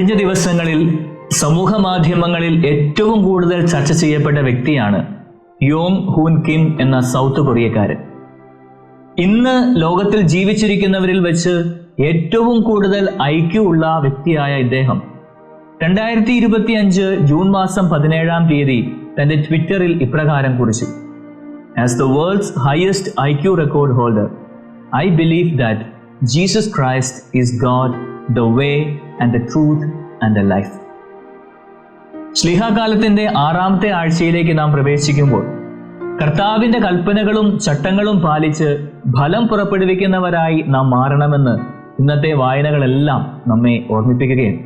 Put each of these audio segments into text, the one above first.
കഴിഞ്ഞ ദിവസങ്ങളിൽ സമൂഹ മാധ്യമങ്ങളിൽ ഏറ്റവും കൂടുതൽ ചർച്ച ചെയ്യപ്പെട്ട വ്യക്തിയാണ് യോങ് ഹൂൻ കിം എന്ന സൗത്ത് കൊറിയക്കാരൻ. ഇന്ന് ലോകത്തിൽ ജീവിച്ചിരിക്കുന്നവരിൽ വെച്ച് ഏറ്റവും കൂടുതൽ IQ ഉള്ള വ്യക്തിയായ ഇദ്ദേഹം 2025 ജൂൺ മാസം 17 തന്റെ ട്വിറ്ററിൽ ഇപ്രകാരം കുറിച്ചു: As the world's highest IQ record holder, I believe that Jesus Christ is God, the way and the truth and the life. ശ്ലീഹാകാലത്തിന്റെ 6ാമത്തെ ആഴ്ചയിലേക്ക് നാം പ്രവേശിക്കുമ്പോൾ കർത്താവിന്റെ കൽപ്പനകളും ചട്ടങ്ങളും പാലിച്ച് ഫലം പുറപ്പെടുവിക്കുന്നവരായി നാം മാറണമെന്ന് ഇന്നത്തെ വായനകളെല്ലാം നമ്മെ ഓർമ്മിപ്പിക്കുകയാണ്.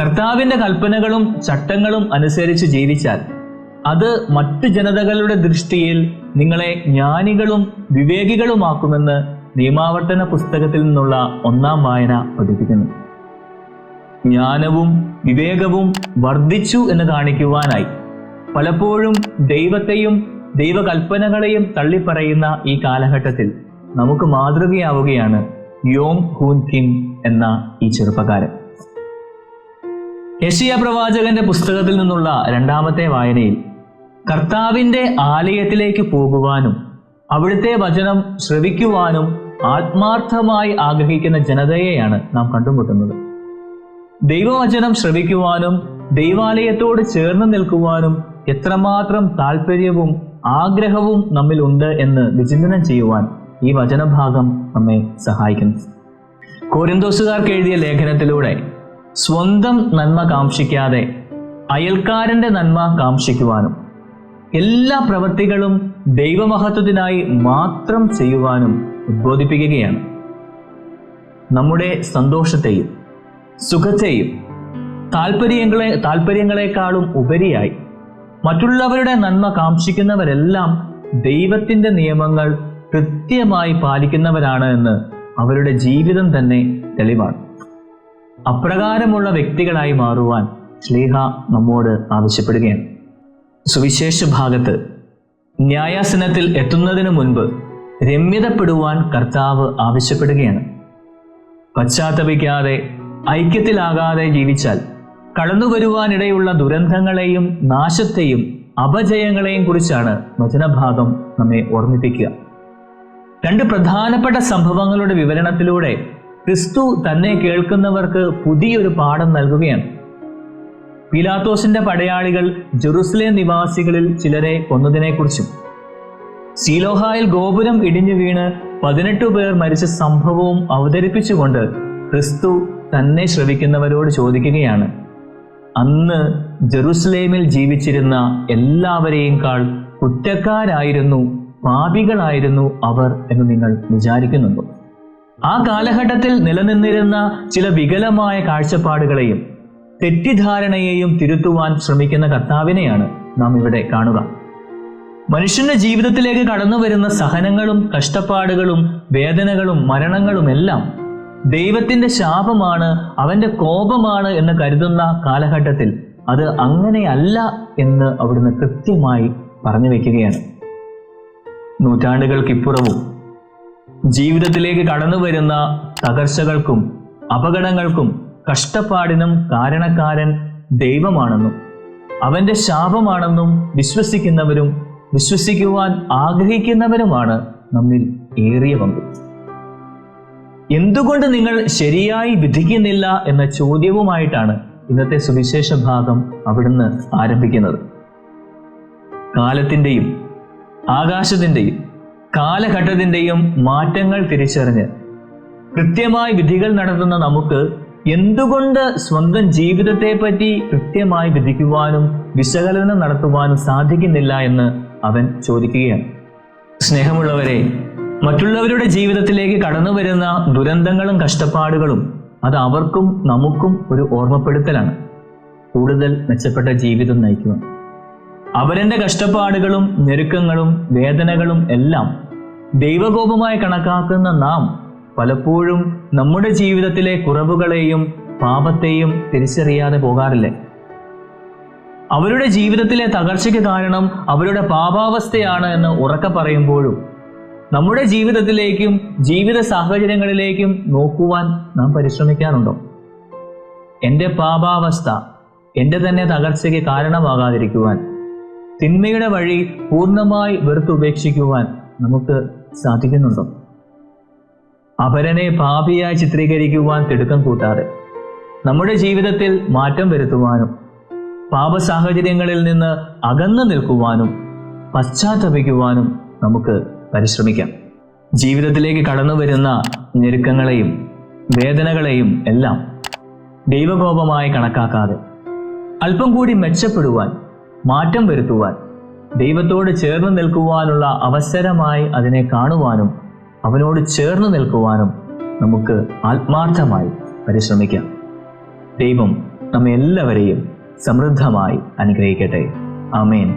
കർത്താവിന്റെ കൽപ്പനകളും ചട്ടങ്ങളും അനുസരിച്ച് ജീവിച്ചാൽ അത് മറ്റു ജനതകളുടെ ദൃഷ്ടിയിൽ നിങ്ങളെ ജ്ഞാനികളും വിവേകികളുമാക്കുമെന്ന് നിയമാവർത്തന പുസ്തകത്തിൽ നിന്നുള്ള 1ാം വായന പഠിപ്പിക്കുന്നു. ജ്ഞാനവും വിവേകവും വർദ്ധിച്ചു എന്ന് കാണിക്കുവാനായി പലപ്പോഴും ദൈവത്തെയും ദൈവകൽപ്പനകളെയും തള്ളിപ്പറയുന്ന ഈ കാലഘട്ടത്തിൽ നമുക്ക് മാതൃകയാവുകയാണ് യോങ് ഹൂൻ കിം എന്ന ഈ ചെറുപ്പക്കാരൻ. യെശയ്യാ പ്രവാചകന്റെ പുസ്തകത്തിൽ നിന്നുള്ള 2ാമത്തെ വായനയിൽ കർത്താവിന്റെ ആലയത്തിലേക്ക് പോകുവാനും അവിടുത്തെ വചനം ശ്രവിക്കുവാനും ആത്മാർത്ഥമായി ആഗ്രഹിക്കുന്ന ജനതയെയാണ് നാം കണ്ടുമുട്ടുന്നത്. ദൈവവചനം ശ്രവിക്കുവാനും ദൈവാലയത്തോട് ചേർന്ന് നിൽക്കുവാനും എത്രമാത്രം താല്പര്യവും ആഗ്രഹവും നമ്മിൽ ഉണ്ട് എന്ന് വിചിന്തനം ചെയ്യുവാൻ ഈ വചനഭാഗം നമ്മെ സഹായിക്കുന്നു. കൊരിന്തോസുകാർക്ക് എഴുതിയ ലേഖനത്തിലൂടെ സ്വന്തം നന്മ കാംക്ഷിക്കാതെ അയൽക്കാരന്റെ നന്മ കാംക്ഷിക്കുവാനും എല്ലാ പ്രവൃത്തികളും ദൈവമഹത്വത്തിനായി മാത്രം ചെയ്യുവാനും ഉദ്ബോധിപ്പിക്കുകയാണ്. നമ്മുടെ സന്തോഷത്തെയും സുഖത്തെയും താല്പര്യങ്ങളെക്കാളും ഉപരിയായി മറ്റുള്ളവരുടെ നന്മ കാംക്ഷിക്കുന്നവരെല്ലാം ദൈവത്തിന്റെ നിയമങ്ങൾ കൃത്യമായി പാലിക്കുന്നവരാണ് എന്ന് അവരുടെ ജീവിതം തന്നെ തെളിവാണ്. അപ്രകാരമുള്ള വ്യക്തികളായി മാറുവാൻ ശ്ലീഹ നമ്മോട് ആവശ്യപ്പെടുകയാണ്. സുവിശേഷ ഭാഗത്ത് ന്യായാസനത്തിൽ എത്തുന്നതിന് മുൻപ് രമ്യതപ്പെടുവാൻ കർത്താവ് ആവശ്യപ്പെടുകയാണ്. പശ്ചാത്തപിക്കാതെ ഐക്യത്തിലാകാതെ ജീവിച്ചാൽ കടന്നുവരുവാനിടയുള്ള ദുരന്തങ്ങളെയും നാശത്തെയും അപജയങ്ങളെയും കുറിച്ചാണ് വചനഭാഗം നമ്മെ ഓർമ്മിപ്പിക്കുക. 2 പ്രധാനപ്പെട്ട സംഭവങ്ങളുടെ വിവരണത്തിലൂടെ ക്രിസ്തു തന്നെ കേൾക്കുന്നവർക്ക് പുതിയൊരു പാഠം നൽകുകയാണ്. പീലാത്തോസിന്റെ പടയാളികൾ ജെറുസലേം നിവാസികളിൽ ചിലരെ കൊന്നതിനെക്കുറിച്ചും സീലോഹായിൽ ഗോപുരം ഇടിഞ്ഞു വീണ് 18 പേർ മരിച്ച സംഭവവും അവതരിപ്പിച്ചുകൊണ്ട് ക്രിസ്തു തന്നെ ശ്രവിക്കുന്നവരോട് ചോദിക്കുകയാണ്: അന്ന് ജെറുസലേമിൽ ജീവിച്ചിരുന്ന എല്ലാവരെയുംക്കാൾ കുറ്റക്കാരായിരുന്നു, പാപികളായിരുന്നു അവർ എന്ന് നിങ്ങൾ വിചാരിക്കുന്നുണ്ടോ? ആ കാലഘട്ടത്തിൽ നിലനിന്നിരുന്ന ചില വികലമായ കാഴ്ചപ്പാടുകളെയും തെറ്റിദ്ധാരണയെയും തിരുത്തുവാൻ ശ്രമിക്കുന്ന കർത്താവിനെയാണ് നാം ഇവിടെ കാണുക. മനുഷ്യന്റെ ജീവിതത്തിലേക്ക് കടന്നു വരുന്ന സഹനങ്ങളും കഷ്ടപ്പാടുകളും വേദനകളും മരണങ്ങളും എല്ലാം ദൈവത്തിന്റെ ശാപമാണ്, അവന്റെ കോപമാണ് എന്ന് കരുതുന്ന കാലഘട്ടത്തിൽ അത് അങ്ങനെയല്ല എന്ന് അവിടുന്ന് കൃത്യമായി പറഞ്ഞു വയ്ക്കുകയാണ്. നൂറ്റാണ്ടുകൾക്കിപ്പുറവും ജീവിതത്തിലേക്ക് കടന്നു വരുന്ന തകർച്ചകൾക്കും അപകടങ്ങൾക്കും കഷ്ടപ്പാടിനും കാരണക്കാരൻ ദൈവമാണെന്നും അവന്റെ ശാപമാണെന്നും വിശ്വസിക്കുന്നവരും വിശ്വസിക്കുവാൻ ആഗ്രഹിക്കുന്നവരുമാണ് നമ്മിൽ ഏറിയ പങ്ക്. എന്തുകൊണ്ട് നിങ്ങൾ ശരിയായി വിധിക്കുന്നില്ല എന്ന ചോദ്യവുമായിട്ടാണ് ഇന്നത്തെ സുവിശേഷ ഭാഗം അവിടുന്ന് ആരംഭിക്കുന്നത്. കാലത്തിൻ്റെയും ആകാശത്തിൻ്റെയും കാലഘട്ടത്തിൻ്റെയും മാറ്റങ്ങൾ തിരിച്ചറിഞ്ഞ് കൃത്യമായി വിധികൾ നടത്തുന്ന നമുക്ക് എന്തുകൊണ്ട് സ്വന്തം ജീവിതത്തെ പറ്റി കൃത്യമായി വിധിക്കുവാനും വിശകലനം നടത്തുവാനും സാധിക്കുന്നില്ല എന്ന് അവൻ ചോദിക്കുകയാണ്. സ്നേഹമുള്ളവരെ, മറ്റുള്ളവരുടെ ജീവിതത്തിലേക്ക് കടന്നു വരുന്ന ദുരന്തങ്ങളും കഷ്ടപ്പാടുകളും അത് അവർക്കും നമുക്കും ഒരു ഓർമ്മപ്പെടുത്തലാണ് കൂടുതൽ മെച്ചപ്പെട്ട ജീവിതം നയിക്കുവാൻ. അവരുടെ കഷ്ടപ്പാടുകളും ഞെരുക്കങ്ങളും വേദനകളും എല്ലാം ദൈവകോപമായി കണക്കാക്കുന്ന നാം പലപ്പോഴും നമ്മുടെ ജീവിതത്തിലെ കുറവുകളെയും പാപത്തെയും തിരിച്ചറിയാതെ പോകാറില്ലേ? അവരുടെ ജീവിതത്തിലെ തകർച്ചയ്ക്ക് കാരണം അവരുടെ പാപാവസ്ഥയാണ് എന്ന് ഉറക്കെ പറയുമ്പോഴും നമ്മുടെ ജീവിതത്തിലേക്കും ജീവിത സാഹചര്യങ്ങളിലേക്കും നോക്കുവാൻ നാം പരിശ്രമിക്കാറുണ്ടോ? എൻ്റെ പാപാവസ്ഥ എൻ്റെ തന്നെ തകർച്ചയ്ക്ക് കാരണമാകാതിരിക്കുവാൻ, തിന്മയുടെ വഴി പൂർണ്ണമായി വെറുത്തുപേക്ഷിക്കുവാൻ നമുക്ക് സാധിക്കുന്നുണ്ടോ? അപരനെ പാപിയായി ചിത്രീകരിക്കുവാൻ തിടുക്കം കൂട്ടാതെ നമ്മുടെ ജീവിതത്തിൽ മാറ്റം വരുത്തുവാനും പാപസാഹചര്യങ്ങളിൽ നിന്ന് അകന്നു നിൽക്കുവാനും പശ്ചാത്തപിക്കുവാനും നമുക്ക് പരിശ്രമിക്കാം. ജീവിതത്തിലേക്ക് കടന്നു വരുന്ന ഞെരുക്കങ്ങളെയും വേദനകളെയും എല്ലാം ദൈവകോപമായി കണക്കാക്കാതെ അല്പം കൂടി മെച്ചപ്പെടുവാൻ, മാറ്റം വരുത്തുവാൻ, ദൈവത്തോട് ചേർന്ന് നിൽക്കുവാനുള്ള അവസരമായി അതിനെ കാണുവാനും അവനോട് ചേർന്ന് നിൽക്കുവാനും നമുക്ക് ആത്മാർത്ഥമായി പരിശ്രമിക്കാം. ദൈവം നമ്മെ എല്ലാവരെയും സമൃദ്ധമായി അനുഗ്രഹിക്കട്ടെ. ആമേൻ.